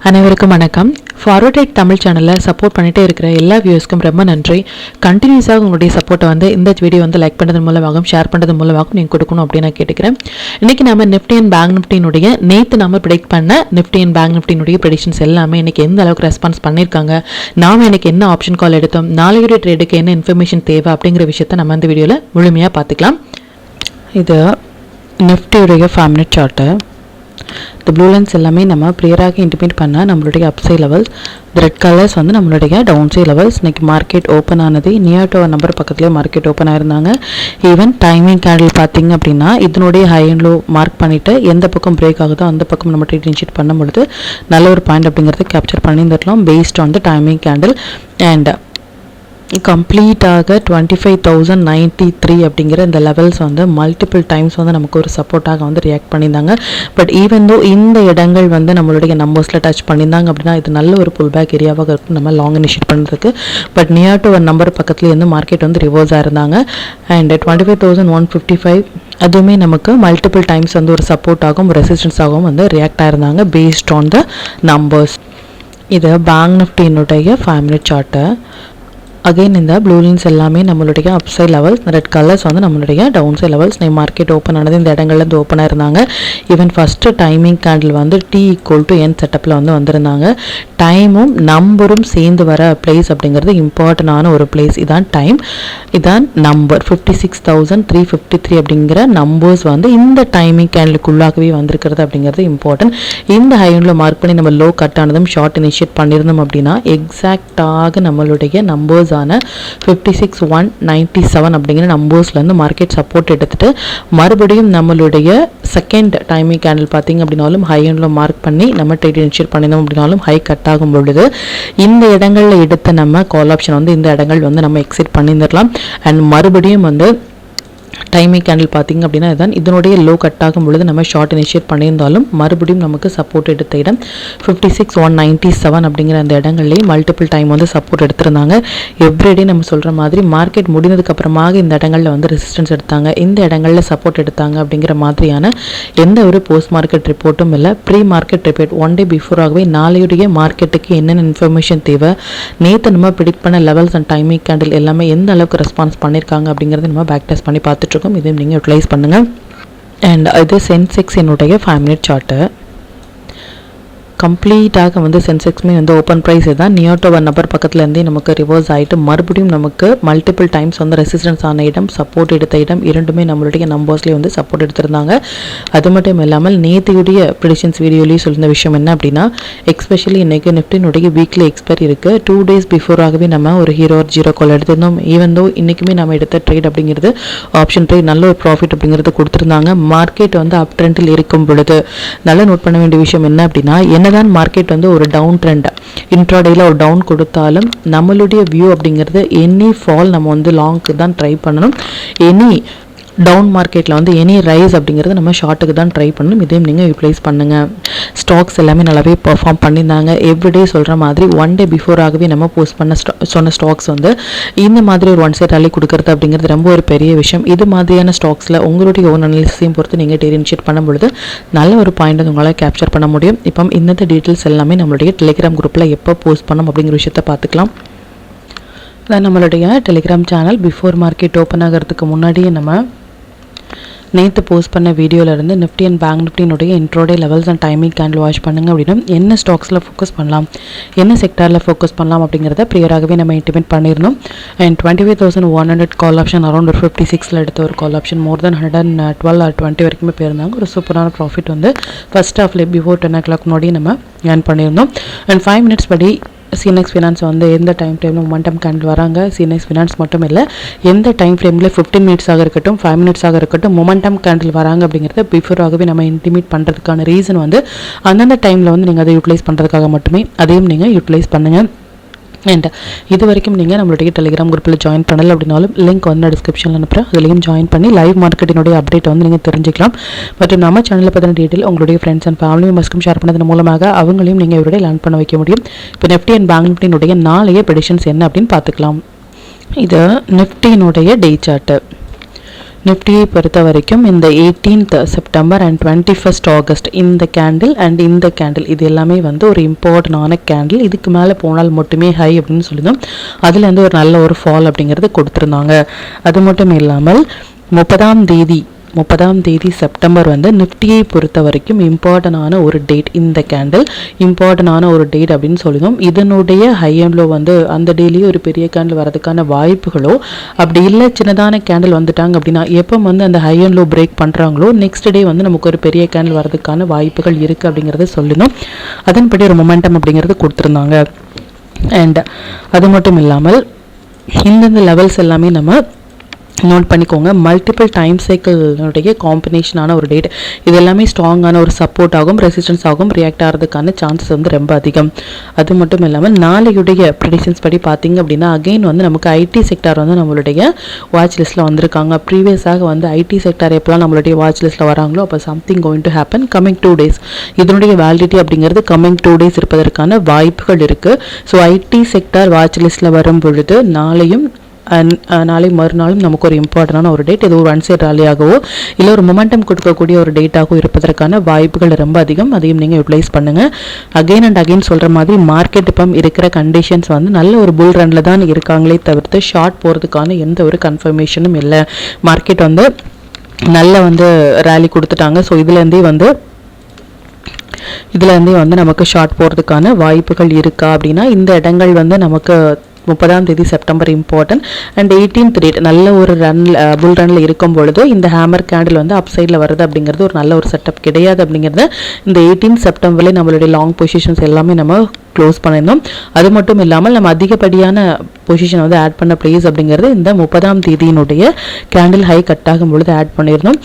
அனைவருக்கும் வணக்கம். Forward trade Tamil சேனலில் சப்போர்ட் பண்ணிகிட்டே இருக்கிற எல்லா வியூஸ்க்கும் ரொம்ப நன்றி. கண்டினியூஸாக உங்களுடைய சப்போர்ட்டை இந்த வீடியோ லைக் பண்ணுறது மூலமாகவும் ஷேர் பண்ணுறது மூலமாகவும் நீங்கள் கொடுக்கணும் அப்படின்னு நான் கேட்டுக்கிறேன். இன்றைக்கி நம்ம நிஃப்டி அண்ட் பேங்க் நிஃப்டினுடைய நேற்று நம்ம ப்ரெடிக்ட் பண்ண நிஃப்டி அண்ட் பேங்க் நிஃப்டினுடைய ப்ரெடிக்ஷன்ஸ் எல்லாமே இன்றைக்கி எந்த அளவுக்கு ரெஸ்பான்ஸ் பண்ணியிருக்காங்க, நாம் இன்றைக்கி என்ன ஆப்ஷன் கால் எடுத்தோம், நாளையுடைய ட்ரேடுக்கு என்ன இன்ஃபர்மேஷன் தேவை அப்படிங்கிற விஷயத்தை நம்ம இந்த வீடியோவில் முழுமையாக பார்த்துக்கலாம். இது நிஃப்டியுடைய 5 மினிட் சார்ட்டு. இந்த ப்ளூ லைன்ஸ் எல்லாமே நம்ம ப்ரியராக இன்டிமேட் பண்ணால் நம்மளுடைய அப்சை லெவல்ஸ், ரெட் கலர்ஸ் நம்மளுடைய டவுன் சை லெவல்ஸ். இன்றைக்கி மார்க்கெட் ஓப்பன் ஆனது நியர் டு நம்பர் பக்கத்துலேயே மார்க்கெட் ஓப்பன் ஆயிருந்தாங்க. ஈவன் டைமிங் கேண்டில் பார்த்திங்க அப்படின்னா இதனுடைய ஹை அண்ட் லோ மார்க் பண்ணிவிட்டு எந்த பக்கம் பிரேக் ஆகுதோ அந்த பக்கம் நம்ம ட்ரேட் இனிஷியேட் பண்ணும்பொழுது நல்ல ஒரு பாயிண்ட் அப்படிங்கிறது கேப்சர் பண்ணியிருந்துடலாம் based on the timing candle. And கம்ப்ளீட்டாக 25,093 அப்படிங்கிற இந்த லெவல்ஸ் மல்டிபிள் டைம்ஸ் நமக்கு ஒரு சப்போர்ட்டாக ரியாக்ட் பண்ணியிருந்தாங்க. பட் ஈவன் தோ இந்த இடங்கள் நம்மளுடைய நம்பர்ஸில் டச் பண்ணியிருந்தாங்க அப்படின்னா இது நல்ல ஒரு புல் பேக் ஏரியாவாக இருக்கும் நம்ம லாங் இனிஷியேட் பண்ணுறதுக்கு. பட் நியர் டு ஒரு நம்பர் பக்கத்துலேயே மார்க்கெட் ரிவர்ஸ் ஆயிருந்தாங்க. அண்ட் 25,155 அதுவுமே நமக்கு மல்டிபிள் டைம்ஸ் ஒரு சப்போர்ட்டாகவும் ரெசிஸ்டன்ஸாகவும் ரியாக்ட் ஆயிருந்தாங்க பேஸ்ட் ஆன் த நம்பர்ஸ். இது பேங்க் நிஃப்டியினுடைய 5 மினிட் சார்ட்டு. அகெயின் இந்த ப்ளூ லைன்ஸ் எல்லாமே நம்மளுடைய அப்சை லெவல்ஸ், ரெட் கலர்ஸ் நம்மளுடைய down side levels. Market open ஆனது இந்த இடங்கள்லேருந்து ஓப்பனாக இருந்தாங்க. Even first timing candle T=N செட்டப்பில் வந்திருந்தாங்க. டைமும் நம்பரும் சேர்ந்து வர பிளேஸ் அப்படிங்கிறது இம்பார்ட்டண்டான ஒரு பிளேஸ். இதான் டைம், இதான் நம்பர் 56,353 அப்படிங்கிற நம்பர்ஸ் இந்த டைமிங் கேண்டிலுக்குள்ளாகவே வந்திருக்கிறது அப்படிங்கிறது இம்பார்ட்டன்ட். இந்த ஹைண்டில் மார்க் பண்ணி நம்ம லோ கட் ஆனதும் ஷார்ட் இனிஷியேட் பண்ணியிருந்தோம் அப்படின்னா எக்ஸாக்டாக நம்மளுடைய நம்பர்ஸ் 56,197 அப்படிங்கிற நம்பர்ஸ்லேருந்து மார்க்கெட் சப்போர்ட் எடுத்துட்டு மறுபடியும் நம்மளுடைய செகண்ட் டைமிங் கேண்டில் பார்த்திங்க அப்படின்னாலும் ஹை எண்டில் மார்க் பண்ணி நம்ம ட்ரேட் இனிஷியேட் பண்ணியிருந்தோம் அப்படின்னாலும் ஹை கட் ஆகும் பொழுது இந்த இடங்களில் எடுத்த நம்ம கால் ஆப்ஷன் இந்த இடங்கள் நம்ம எக்ஸிட் பண்ணியிருந்துடலாம். அண்ட் மறுபடியும் டைமிங் கேண்டில் பார்த்திங்க அப்படின்னா இதுதான் இதனுடைய லோ கட் ஆகும் பொழுது நம்ம ஷார்ட் இனிஷியேட் பண்ணியிருந்தாலும் மறுபடியும் நமக்கு சப்போர்ட் எடுத்த இடம் 56,197 அப்படிங்கிற அந்த இடங்கள்லேயே மல்டிபிள் டைம் சப்போர்ட் எடுத்திருந்தாங்க. எவ்ரிடே நம்ம சொல்கிற மாதிரி மார்க்கெட் முடிந்ததுக்கு அப்புறமாக இந்த இடங்களில் ரெசிஸ்டன்ஸ் எடுத்தாங்க, இந்த இடங்களில் சப்போர்ட் எடுத்தாங்க அப்படிங்கிற மாதிரியான எந்த ஒரு போஸ்ட் மார்க்கெட் ரிப்போர்ட்டும் இல்லை. ப்ரீ மார்க்கெட் ரிப்போர்ட் 1 டே பிஃபோராகவே நாளையுடைய மார்க்கெட்டுக்கு என்னென்ன இன்ஃபர்மேஷன் தேவை, நேற்று நம்ம ப்ரிடிக்ட் பண்ண லெவல்ஸ் அண்ட் டைமிங் கேண்டில் எல்லாமே எந்த அளவுக்கு ரெஸ்பான்ஸ் பண்ணியிருக்காங்க அப்படிங்கிறத நம்ம பேக் டெஸ்ட் பண்ணி பார்த்துட்டு இதையும் நீங்கள் யூட்டிலைஸ் பண்ணுங்கள். அண்ட் இது சென்செக்ஸ் என்னுடைய 5 மினிட் சார்ட்டு. கம்ப்ளீட்டாக சென்செக்ஸுமே ஓப்பன் ப்ரைஸ் தான் நியர் டு 1 நம்பர் பக்கத்துலேருந்தே நமக்கு ரிவர்ஸ் ஆகிட்டு மறுபடியும் நமக்கு மல்டிபிள் டைம்ஸ் ரெசிஸ்டன்ஸ் ஆன இடம், சப்போர்ட் எடுத்த இடம் இரண்டுமே நம்மளுடைய நம்பர்ஸ்லேயே சப்போர்ட் எடுத்திருந்தாங்க. அது மட்டும் இல்லாமல் நேற்றையுடைய ப்ரெடிக்ஷன்ஸ் வீடியோலேயே சொல்லியிருந்த விஷயம் என்ன அப்படின்னா எக்ஸ்பெஷலி இன்றைக்கி நிஃப்டினுடைய வீக்லி எக்ஸ்பைரி இருக்குது. 2 டேஸ் பிஃபோராகவே நம்ம ஒரு ஹீரோ ஒரு ஜீரோ கால் எடுத்திருந்தோம். ஈவன் தோ இன்றைக்குமே நம்ம எடுத்த ட்ரேட் அப்படிங்கிறது ஆப்ஷன் ட்ரேட் நல்ல ஒரு ப்ராஃபிட் அப்படிங்கிறது கொடுத்துருந்தாங்க. மார்க்கெட் அப் ட்ரெண்டில் இருக்கும் பொழுது நல்லா நோட் பண்ண வேண்டிய விஷயம் என்ன அப்படின்னா என்னதான் மார்க்கெட் ஒரு டவுன் ட்ரெண்ட் இன்ட்ராடேல ஒரு டவுன் கொடுத்தாலும் நம்மளுடைய வியூ அப்படிங்கிறது எனி ஃபால் நம்ம லாங்க்கு தான் ட்ரை பண்ணணும். எனி டவுன் மார்க்கெட்டில் எனி ரைஸ் அப்படிங்கிறது நம்ம ஷார்ட்டுக்கு தான் ட்ரை பண்ணணும். இதையும் நீங்கள் யூட்டிலைஸ் பண்ணுங்கள். ஸ்டாக்ஸ் எல்லாமே நல்லாவே பெர்ஃபார்ம் பண்ணியிருந்தாங்க. எவ்ரிடே சொல்கிற மாதிரி 1 டே பிஃபோராகவே நம்ம போஸ்ட் பண்ண சொன்ன ஸ்டாக்ஸ் இந்த மாதிரி ஒரு 1 சைட் ரேலி கொடுக்கறது அப்படிங்கிறது ரொம்ப ஒரு பெரிய விஷயம். இது மாதிரியான ஸ்டாக்ஸில் உங்களுடைய ஓன் அனாலிசிஸையும் பொறுத்து நீங்கள் ட்ரேட் இனிஷியேட் பண்ணும்பொழுது நல்ல ஒரு பாயிண்ட் உங்களால் கேப்சர் பண்ண முடியும். இப்போ இந்த டீட்டெயில்ஸ் எல்லாமே நம்மளுடைய டெலிகிராம் குரூப்பில் எப்போ போஸ்ட் பண்ணோம் அப்படிங்கிற விஷயத்தை பார்த்துக்கலாம். அதான் நம்மளுடைய Telegram channel before market open ஆகிறதுக்கு முன்னாடியே நம்ம நேற்று போஸ்ட் பண்ண வீடியோவிலேருந்து நிஃப்டி அண்ட் பேங்க் நிஃப்டினுடைய intraday levels and timing candle watch பண்ணுங்க அப்படின்னா என்ன ஸ்டாக்ஸில் ஃபோக்கஸ் பண்ணலாம், என்ன செக்டாரில் ஃபோக்கஸ் பண்ணலாம் அப்படிங்கிறத ப்ரியராகவே நம்ம இன்டிமேட் பண்ணியிருந்தோம். அண்ட் 25,100 கால் ஆப்ஷன் அரௌண்ட் ஒரு 56 எடுத்த ஒரு call option more then 112 or 20 வரைக்குமே போயிருந்தாங்க. ஒரு சூப்பரான ப்ராஃபிட் ஃபர்ஸ்ட் ஹாஃப்ல பிஃபோர் 10 o'clock முன்னாடி நம்ம ஏர்ன் பண்ணியிருந்தோம். அண்ட் 5 மினிட்ஸ் படி சிஎன்எக்ஸ் ஃபினான்ஸ் எந்த டைமில் மொமெண்டம் கேண்டில் வராங்க, சிஎன்எக்ஸ் ஃபினான்ஸ் மட்டும் இல்லை எந்த டைம் ஃப்ரேமில் 15 மினிட்ஸாக இருக்கட்டும் 5 மினிட்ஸாக இருக்கட்டும் மொமெண்டம் கேண்டில் வராங்க அப்படிங்கிறத பிஃபோராகவே நம்ம இன்டிமேட் பண்ணுறதுக்கான ரீசன் அந்தந்த டைமில் நீங்கள் அதை யூட்டிலைஸ் பண்ணுறதுக்காக மட்டுமே. அதையும் நீங்கள் யூட்டிலைஸ் பண்ணுங்கள். அண்ட் இது வரைக்கும் நீங்கள் நம்மளுடைய டெலிகிராம் குரூப்பில் ஜாயின் பண்ணலை அப்படின்னாலும் லிங்க் டிஸ்கிரிப்ஷனில் அனுப்புகிறேன். அதுலேயும் ஜாயின் பண்ணி லைவ் மார்க்கெட்டினுடைய அப்டேட் நீங்கள் தெரிஞ்சுக்கலாம். மற்றும் நம்ம சேனலில் பற்றின டீட்டெயில் உங்களுடைய ஃப்ரெண்ட்ஸ் அண்ட் ஃபேமிலி மெம்பர்ஸ்க்கும் ஷேர் பண்ணதன் மூலமாக அவங்களையும் நீங்கள் இவருடைய லேர்ன் பண்ண வைக்க முடியும். இப்போ நிஃப்டி அண்ட் பேங்க் நிஃப்டினுடைய நாளைய ப்ரெடிக்ஷன்ஸ் என்ன அப்படின்னு பார்த்துக்கலாம். இது நிஃப்டியினுடைய டே சார்ட்டு. நிஃப்டியை பொறுத்த வரைக்கும் இந்த 18th September and 21st August இந்த கேண்டில் அண்ட் இந்த கேண்டில் இது எல்லாமே வந்து ஒரு இம்பார்ட்டண்டான கேண்டில். இதுக்கு மேலே போனால் மட்டுமே ஹை அப்படின்னு சொல்லியிருந்தோம். அதுலேருந்து ஒரு நல்ல ஒரு ஃபால் அப்படிங்கிறது கொடுத்துருந்தாங்க. அது மட்டும் இல்லாமல் 30ஆம் தேதி செப்டம்பர் வந்து நிஃப்டியை பொறுத்த வரைக்கும் இம்பார்ட்டண்டான ஒரு டேட். இந்த கேண்டில் இம்பார்ட்டண்டான ஒரு டேட் அப்படின்னு சொல்லியிருந்தோம். இதனுடைய ஹை அண்ட் லோ வந்து அந்த டேலேயே ஒரு பெரிய கேண்டில் வரதுக்கான வாய்ப்புகளோ, அப்படி இல்லை சின்னதான கேண்டில் வந்துட்டாங்க அப்படின்னா எப்போ வந்து அந்த ஹை அண்ட் லோ பிரேக் பண்ணுறாங்களோ நெக்ஸ்ட் டே வந்து நமக்கு ஒரு பெரிய கேண்டில் வரதுக்கான வாய்ப்புகள் இருக்குது அப்படிங்கிறத சொல்லினோம். அதன்படி ஒரு மொமெண்டம் அப்படிங்கிறது கொடுத்துருந்தாங்க. அண்ட் அது மட்டும் இல்லாமல் இந்தந்த லெவல்ஸ் எல்லாமே நம்ம நோட் பண்ணிக்கோங்க. மல்டிபிள் டைம் சைக்கிளுடைய காம்பினேஷனான ஒரு டேட். இது எல்லாமே ஸ்ட்ராங்கான ஒரு சப்போர்ட் ஆகும், ரெசிஸ்டன்ஸ் ஆகும், ரியாக்ட் ஆகிறதுக்கான சான்சஸ் வந்து ரொம்ப அதிகம். அது மட்டும் இல்லாமல் நாளையுடைய ப்ரெடிக்ஷன்ஸ் படி பார்த்தீங்க அப்படின்னா அகெயின் வந்து நமக்கு ஐடி செக்டார் வந்து நம்மளுடைய வாட்ச் லிஸ்ட்டில் வந்திருக்காங்க. ப்ரீவியஸாக வந்து ஐடி செக்டார் எப்போலாம் நம்மளுடைய வாட்ச் லிஸ்ட்டில் வராங்களோ அப்போ something going to happen coming 2 days. இதனுடைய வேலிடிட்டி அப்படிங்கிறது கமிங் 2 days இருப்பதற்கான வாய்ப்புகள் இருக்குது. ஸோ ஐடி செக்டார் வாட்ச் லிஸ்ட்டில் வரும் பொழுது நாளை மறுநாளும் நமக்கு ஒரு இம்பார்ட்டண்டான ஒரு டேட். இது ஒரு அன்சைட் ராலியாகவோ இல்லை ஒரு மொமெண்டம் கொடுக்கக்கூடிய ஒரு டேட்டாகவும் இருப்பதற்கான வாய்ப்புகள் ரொம்ப அதிகம். அதையும் நீங்கள் யூட்டிலைஸ் பண்ணுங்கள். அகெயின் அண்ட் அகெயின் சொல்கிற மாதிரி மார்க்கெட் இப்போ இருக்கிற கண்டிஷன்ஸ் வந்து நல்ல ஒரு புல் ரனில் தான் இருக்காங்களே தவிர்த்து ஷார்ட் போகிறதுக்கான எந்த ஒரு கன்ஃபர்மேஷனும் இல்லை. மார்க்கெட் வந்து நல்ல வந்து ரேலி கொடுத்துட்டாங்க. ஸோ இதுலேருந்தே வந்து நமக்கு ஷார்ட் போகிறதுக்கான வாய்ப்புகள் இருக்கா அப்படின்னா இந்த இடங்கள் வந்து நமக்கு 30ஆம் தேதி September important and 18th date நல்ல ஒரு புல் ரன்ல இருக்கும் பொழுது இந்த ஹேமர் கேண்டில் வந்து அப் சைடில் வருது அப்படிங்கிறது ஒரு நல்ல ஒரு செட்டப் கிடையாது அப்படிங்கிறத இந்த 18th செப்டம்பர்லேயே நம்மளுடைய லாங் பொசிஷன்ஸ் எல்லாமே நம்ம க்ளோஸ் பண்ணியிருந்தோம். அது மட்டும் இல்லாமல் நம்ம அதிகப்படியான பொசிஷன் வந்து ஆட் பண்ண ப்ளேஸ் அப்படிங்கிறது இந்த 30ஆம் தேதியினுடைய கேண்டில் ஹை கட் ஆகும் பொழுது ஆட் பண்ணியிருந்தோம்.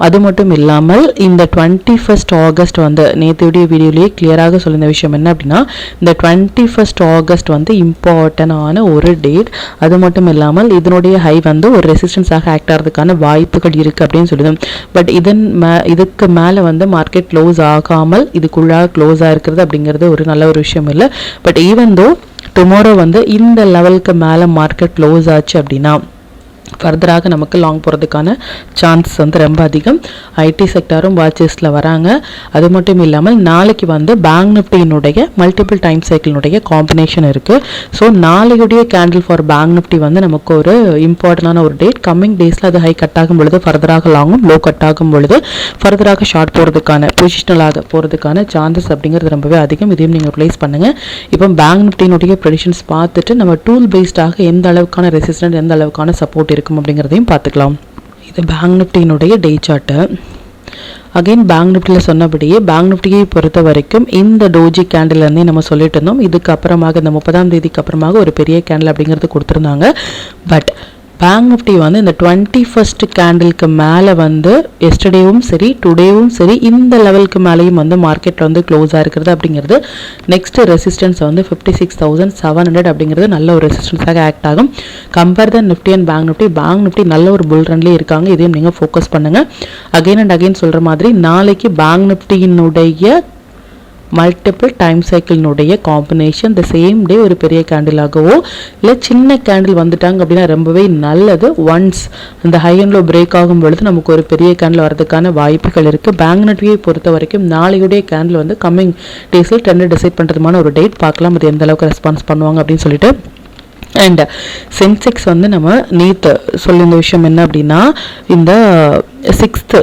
அது மட்டும் இல்லாமல் இந்த 21st ஆகஸ்ட் வந்து நேற்றுடைய வீடியோலேயே கிளியராக சொல்லியிருந்த விஷயம் என்ன அப்படின்னா இந்த 21st ஆகஸ்ட் வந்து இம்பார்ட்டண்டான ஒரு டேட். அது மட்டும் இல்லாமல் இதனுடைய ஹை வந்து ஒரு ரெசிஸ்டன்ஸாக ஆக்ட் ஆகிறதுக்கான வாய்ப்புகள் இருக்குது அப்படின்னு சொல்லியிருந்தோம். பட் இதுக்கு மேலே வந்து மார்க்கெட் க்ளோஸ் ஆகாமல் இதுக்குள்ளாக க்ளோஸ் ஆகிருக்கிறது அப்படிங்கிறது ஒரு நல்ல ஒரு விஷயம் இல்லை. பட் ஈவன் தோ டுமாரோ வந்து இந்த லெவலுக்கு மேலே மார்க்கெட் க்ளோஸ் ஆச்சு அப்படின்னா ஃபர்தராக நமக்கு லாங் போகிறதுக்கான சான்ஸ் வந்து ரொம்ப அதிகம். ஐடி செக்டாரும் வாட்சஸில் வராங்க. அது மட்டும் இல்லாமல் நாளைக்கு வந்து பேங்க் நிஃப்டியினுடைய மல்டிபிள் டைம் சைக்கிளினுடைய காம்பினேஷன் இருக்குது. ஸோ நாளையுடைய கேண்டில் ஃபார் பேங்க் நிஃப்டி வந்து நமக்கு ஒரு இம்பார்ட்டண்டான ஒரு டேட். கம்மிங் டேஸில் அது ஹை கட் ஆகும் பொழுது ஃபர்தராக லாங்கும், லோ கட் ஆகும் பொழுது ஃபர்தராக ஷார்ட் போகிறதுக்கான பொசிஷனலாக போகிறதுக்கான சான்சஸ் அப்படிங்கிறது ரொம்பவே அதிகம். இதையும் நீங்கள் ரிலைஸ் பண்ணுங்கள். இப்போ பேங்க் நிஃப்டியினுடைய ப்ரெடிக்ஷன்ஸ் பார்த்துட்டு நம்ம டூல் பேஸ்டாக எந்த அளவுக்கான ரெசிஸ்டன்ட் எந்த அளவுக்கான சப்போர்ட் இருக்கும் அப்படிங்கிறதையும் பார்த்துக்கலாம். இது பேங்க் நிஃப்டியினுடைய டே சார்ட்டு. அகைன் பேங்க் நிஃப்டியில் சொன்னபடியே பேங்க் நிஃப்டியை பொறுத்த வரைக்கும் இந்த டோஜி கேண்டில்லேருந்தே நம்ம சொல்லிட்டு இருந்தோம். இதுக்கு அப்புறமாக இந்த 30ஆம் தேதிக்கு அப்புறமாக ஒரு பெரிய கேண்டில் அப்படிங்கிறது கொடுத்துருந்தாங்க. பட் பேங்க் நிஃப்டி வந்து இந்த 21st கேண்டிலுக்கு மேலே வந்து எஸ்டர்டேவும் சரி டுடேவும் சரி இந்த லெவலுக்கு மேலேயும் வந்து மார்க்கெட் வந்து க்ளோஸ் ஆகிருக்கிறது அப்படிங்கிறது நெக்ஸ்ட் ரெசிஸ்டன்ஸ் வந்து 56,700 அப்படிங்கிறது நல்ல ஒரு ரெசிஸ்டன்ஸாக ஆக்ட் ஆகும். Compare the Nifty and bank Nifty நல்ல ஒரு புல் ரன்லேயே இருக்காங்க. இதையும் நீங்கள் ஃபோக்கஸ் பண்ணுங்கள். அகைன் அண்ட் அகைன் சொல்கிற மாதிரி நாளைக்கு பேங்க் நிஃப்டியினுடைய மல்டிபிள் டைம் சைக்கிளினுடைய காம்பினேஷன் த சேம் டே ஒரு பெரிய கேண்டிலாகவோ இல்லை சின்ன கேண்டில் வந்துட்டாங்க அப்படின்னா ரொம்பவே நல்லது. ஒன்ஸ் இந்த ஹை அண்ட் லோ பிரேக் ஆகும் பொழுது நமக்கு ஒரு பெரிய கேண்டில் வரதுக்கான வாய்ப்புகள் இருக்குது. பேங்க் நிஃப்டியை பொறுத்த வரைக்கும் நாளையுடைய கேண்டில் வந்து கம்மிங் டேஸில் ட்ரெண்ட் டிசைட் பண்ணுறதுமான ஒரு டேட் பார்க்கலாம். அது எந்த அளவுக்கு ரெஸ்பான்ஸ் பண்ணுவாங்க அப்படின்னு சொல்லிட்டு. அண்ட் சென்செக்ஸ் வந்து நம்ம நேற்று சொல்லியிருந்த விஷயம் என்ன அப்படின்னா இந்த 6th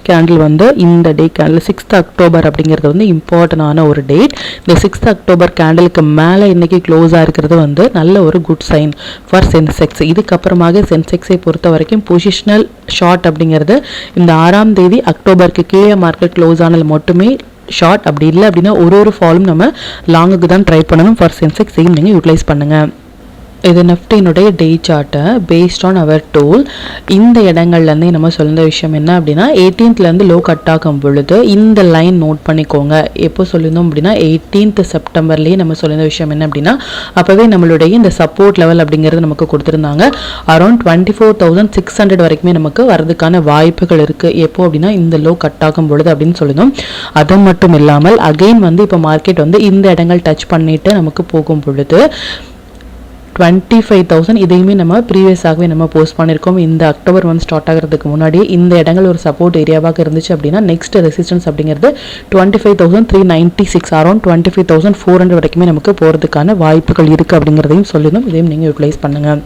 கேண்டில் வந்து இந்த டே கேண்டில் 6th அக்டோபர் அப்படிங்கிறது வந்து இம்பார்ட்டண்டான ஒரு டேட். இந்த 6th அக்டோபர் கேண்டிலுக்கு மேலே இன்றைக்கி க்ளோஸ் ஆகிருக்கிறது வந்து நல்ல ஒரு குட் சைன் ஃபார் சென்செக்ஸ். இதுக்கப்புறமாக சென்செக்ஸை பொறுத்த வரைக்கும் பொசிஷனல் ஷார்ட் அப்படிங்கிறது இந்த 6ஆம் தேதி அக்டோபருக்கு கீழே மார்க்கெட் க்ளோஸ் ஆனால் மட்டுமே ஷார்ட். அப்படி இல்லை அப்படின்னா ஒரு ஃபாலும் நம்ம லாங்குக்கு தான் ட்ரை பண்ணணும். ஃபார் சென்செக்ஸ் நீங்கள் யூட்டிலைஸ் பண்ணுங்கள். இது நிஃப்டியினுடைய டே சார்ட்டை பேஸ்ட் ஆன் அவர் டூல். இந்த இடங்கள்லேருந்தே நம்ம சொல்லியிருந்த விஷயம் என்ன அப்படின்னா 18th லோ கட் ஆகும் பொழுது இந்த லைன் நோட் பண்ணிக்கோங்க. எப்போ சொல்லியிருந்தோம் அப்படின்னா 18th செப்டம்பர்லேயே நம்ம சொல்லியிருந்த விஷயம் என்ன அப்படின்னா அப்போவே நம்மளுடைய இந்த சப்போர்ட் லெவல் அப்படிங்கிறது நமக்கு கொடுத்துருந்தாங்க. அரௌண்ட் 24,600 வரைக்குமே நமக்கு வரதுக்கான வாய்ப்புகள் இருக்குது. எப்போ அப்படின்னா இந்த லோ கட் ஆகும் பொழுது அப்படின்னு சொல்லியிருந்தோம். அது மட்டும் இல்லாமல் அகெயின் வந்து இப்போ மார்க்கெட் வந்து இந்த இடங்கள் டச் பண்ணிட்டு நமக்கு போகும் பொழுது 25,000 இதையுமே நம்ம ப்ரீவியஸாகவே நம்ம போஸ்ட் பண்ணியிருக்கோம். இந்த அக்டோபர் வந்து ஸ்டார்ட் ஆகிறதுக்கு முன்னாடி இந்த இடங்கள் ஒரு சப்போர்ட் ஏரியாவாக இருந்துச்சு அப்படின்னா நெக்ஸ்ட் ரெசிஸ்டன்ஸ் அப்படிங்கிறது 25,396 அரௌண்ட் 25,400 வரைக்குமே நமக்கு போகிறதுக்கான வாய்ப்புகள் இருக்குது அப்படிங்கிறதையும் சொல்லிடும். இதையும் நீங்கள் யூட்டிலைஸ் பண்ணுங்கள்.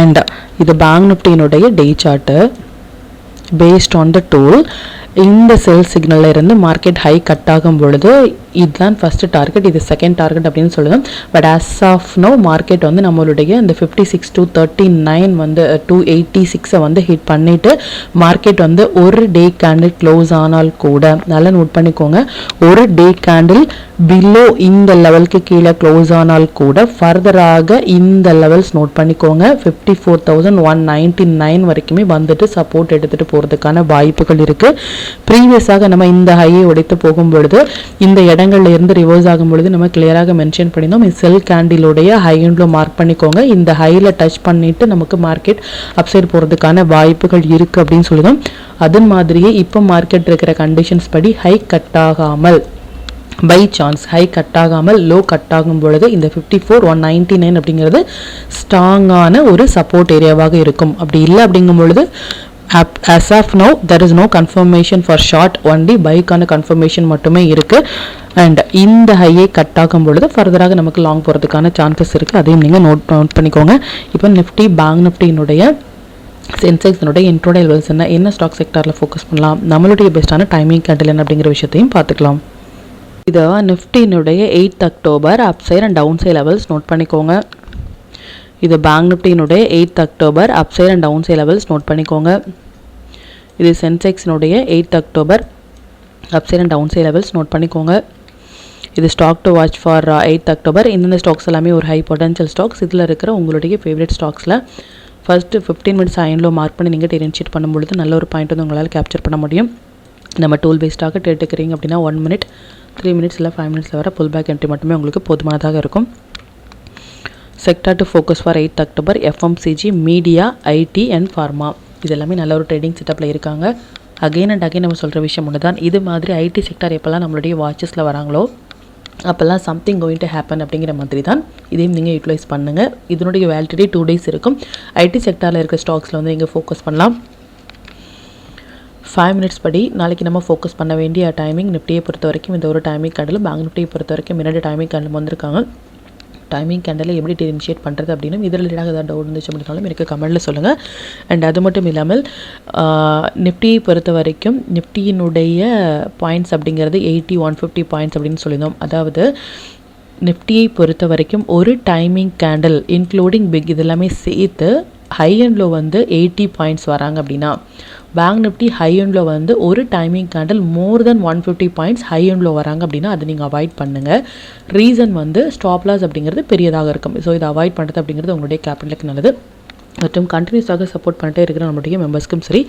அண்ட் இது பேங்க் நிஃப்டியினுடைய day chart based on the tool. இந்த செல் சிக்னலில் இருந்து மார்க்கெட் ஹை கட் ஆகும் பொழுது இதுதான் ஃபஸ்ட்டு டார்கெட், இது செகண்ட் டார்கெட் அப்படின்னு சொல்லுவோம். But as of no market வந்து நம்மளுடைய இந்த 56 to 39 வந்து 286 வந்து ஹிட் பண்ணிவிட்டு மார்க்கெட் வந்து ஒரு டே கேண்டில் க்ளோஸ் ஆனால் கூட நல்லா நோட் பண்ணிக்கோங்க, ஒரு டே கேண்டில் பிலோ இந்த லெவலுக்கு கீழே க்ளோஸ் ஆனால் கூட ஃபர்தராக இந்த லெவல்ஸ் நோட் பண்ணிக்கோங்க 54,199 வரைக்குமே வந்துட்டு சப்போர்ட் எடுத்துகிட்டு போகிறதுக்கான வாய்ப்புகள் இருக்குது. ப்ரீவியஸாக நம்ம இந்த ஹையை உடைத்து போகும் பொழுது இந்த இடங்கள்ல இருந்து ரிவர்ஸ் ஆகும் பொழுது நம்ம கிளியராக மென்ஷன் பண்ணியிருந்தோம். செல் கேண்டிலுடைய ஹை அண்ட் லோ மார்க் பண்ணிக்கோங்க. இந்த ஹைல டச் பண்ணிட்டு நமக்கு மார்க்கெட் அப்சைட் போகிறதுக்கான வாய்ப்புகள் இருக்குது அப்படின்னு சொல்லிடும். அது மாதிரியே இப்போ மார்க்கெட் இருக்கிற கண்டிஷன்ஸ் படி ஹை கட் ஆகாமல் பை சான்ஸ் ஹை கட் ஆகாமல் லோ கட் ஆகும் பொழுது இந்த 54,199 அப்படிங்கிறது ஸ்ட்ராங்கான ஒரு சப்போர்ட் ஏரியாவாக இருக்கும். அப்படி இல்லை அப்படிங்கும் பொழுது as of now there is no confirmation for short, only buyக்கான கன்ஃபர்மேஷன் மட்டுமே இருக்கு. அண்ட் இந்த ஹையை கட் ஆகும் பொழுது ஃபர்தராக நமக்கு லாங் போகிறதுக்கான சான்சஸ் இருக்குது. அதையும் நீங்கள் நோட் பண்ணிக்கோங்க. இப்போ நிஃப்டி பேங்க் நிஃப்டியினுடைய சென்செக்ஸினுடைய இன்ட்ரோடே லெவல்ஸ் என்ன ஸ்டாக் செக்டாரில் ஃபோக்கஸ் பண்ணலாம், நம்மளுடைய பெஸ்ட்டான டைமிங் கேண்டில் என்ன அப்படிங்கிற விஷயத்தையும் பார்த்துக்கலாம். இதை நிஃப்டியினுடைய 8th October upside and down side levels note பண்ணிக்கோங்க. இது பேங்க் நிஃப்டியினுடைய 8th October upside and down side levels note பண்ணிக்கோங்க. இது சென்செக்ஸினுடைய 8th October upside and down side levels note பண்ணிக்கோங்க. இது stock to watch for 8th October. இந்த stocks எல்லாமே ஒரு ஹை பொட்டன்ஷியல் ஸ்டாக்ஸ். இதில் இருக்கிற உங்களுடைய ஃபேவரட் ஸ்டாக்ஸில் ஃபஸ்ட்டு 15 மினிட்ஸ் ஐன்லோ மார்க் பண்ணி நீங்கள் டெரின்ஷீட் பண்ணும்பொழுது நல்ல ஒரு பாயிண்ட் வந்து உங்களால் கேப்சர் பண்ண முடியும். நம்ம டூல் பேஸ்டாக எடுத்துக்கிறீங்க அப்படின்னா 1 மினிட் 3 மினிட்ஸ் இல்லை 5 மினிட்ஸில் வர புல் பேக் என்ட்ரி மட்டுமே உங்களுக்கு போதுமானதாக இருக்கும். Sector to focus for 8th October FMCG, media, IT and pharma இது எல்லாமே நல்ல ஒரு ட்ரேடிங் செட்டப்பில் இருக்காங்க. அகெயின் அண்ட் அகெயின் நம்ம சொல்கிற விஷயம் ஒன்று தான், இது மாதிரி ஐடி செக்டார் எப்போல்லாம் நம்மளுடைய வாட்சஸில் வராங்களோ அப்போல்லாம் சம்திங் கோயிங் டு ஹேப்பன் அப்படிங்கிற மாதிரி தான் இதையும் நீங்கள் யூட்டிலைஸ் பண்ணுங்கள். இதனுடைய வேலிடிட்டி 2 days இருக்கும். ஐடி செக்டாரில் இருக்க ஸ்டாக்ஸில் வந்து நீங்கள் ஃபோக்கஸ் பண்ணலாம். 5 மினிட்ஸ் படி நாளைக்கு நம்ம ஃபோக்கஸ் பண்ண வேண்டிய டைமிங் நிஃப்டியை பொறுத்த வரைக்கும் இந்த ஒரு டைமிங் கேண்டில், பேங்க் நிஃப்டியை பொறுத்த வரைக்கும் 2 டைமிங் கேண்டில் வந்திருக்காங்க. டைமிங் கேண்டில் எப்படி இனிஷியேட் பண்ணுறது அப்படின்னு இதில் ரிலேட்டாக ஏதாவது டவுட் இருந்துச்சு அப்படின்னாலும் எனக்கு கமெண்ட்டில் சொல்லுங்கள். அண்ட் அது மட்டும் இல்லாமல் நிஃப்டியை பொறுத்த வரைக்கும் நிஃப்டியினுடைய பாயிண்ட்ஸ் அப்படிங்கிறது 80, 150 பாயிண்ட்ஸ் அப்படின்னு சொல்லியிருந்தோம். அதாவது நிஃப்டியை பொறுத்த வரைக்கும் ஒரு டைமிங் கேண்டில் இன்க்ளூடிங் பிக் இதெல்லாமே சேர்த்து ஹை அண்ட் லோ வந்து 80 பாயிண்ட்ஸ் வராங்க அப்படின்னா bank Nifty high and low வந்து ஒரு timing candle more then 150 points high and low வராங்க அப்படின்னா அதை நீங்கள் அவாய்ட் பண்ணுங்கள். ரீசன் வந்து ஸ்டாப் லாஸ் அப்படிங்கிறது பெரியதாக இருக்கும். ஸோ இதை அவாய்ட் பண்ணுறது அப்படிங்கிறது உங்களுடைய கேபிட்டலுக்கு நல்லது. மற்றும் கண்டினியூஸாக சப்போர்ட் பண்ணிட்டே இருக்கிற நம்மளுடைய மெம்பர்ஸ்க்கும் சரி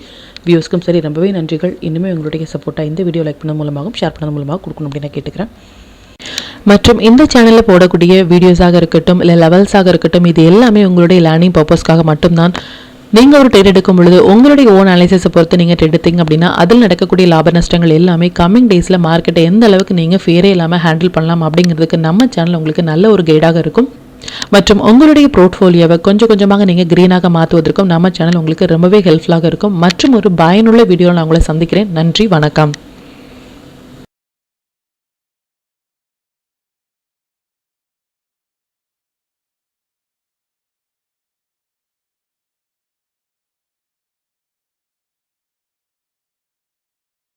வியூஸ்க்கும் சரி ரொம்பவே நன்றிகள். இன்னுமே உங்களுடைய சப்போர்ட்டாக இந்த வீடியோ லைக் பண்ண மூலமாகவும் ஷேர் பண்ண மூலமாக கொடுக்கணும் அப்படின்னு நான் கேட்டுக்கிறேன். மற்றும் இந்த சேனலில் போடக்கூடிய வீடியோஸாக இருக்கட்டும் இல்லை லெவல்ஸாக இருக்கட்டும் இது எல்லாமே உங்களுடைய லேர்னிங் பர்பஸ்க்காக மட்டும்தான். நீங்கள் ஒரு ட்ரேட் எடுக்கும் பொழுது உங்களுடைய ஓன் அனாலிசிஸை பொறுத்து நீங்கள் ட்ரேட் எடுத்தீங்க அப்படின்னா அதில் நடக்கக்கூடிய லாப நஷ்டங்கள் எல்லாமே கம்மிங் டேஸில் மார்க்கெட்டை எந்த அளவுக்கு நீங்கள் ஃபேரே இல்லாமல் ஹேண்டில் பண்ணலாம் அப்படிங்கிறதுக்கு நம்ம சேனல் உங்களுக்கு நல்ல ஒரு கைடாக இருக்கும். மற்றும் உங்களுடைய போர்ட்ஃபோலியோவை கொஞ்சம் கொஞ்சமாக நீங்கள் க்ரீனாக மாற்றுவதற்கும் நம்ம சேனல் உங்களுக்கு ரொம்பவே ஹெல்ப்ஃபுல்லாக இருக்கும். மற்றும் ஒரு பயனுள்ள வீடியோவில் நான் உங்களை சந்திக்கிறேன். நன்றி, வணக்கம்.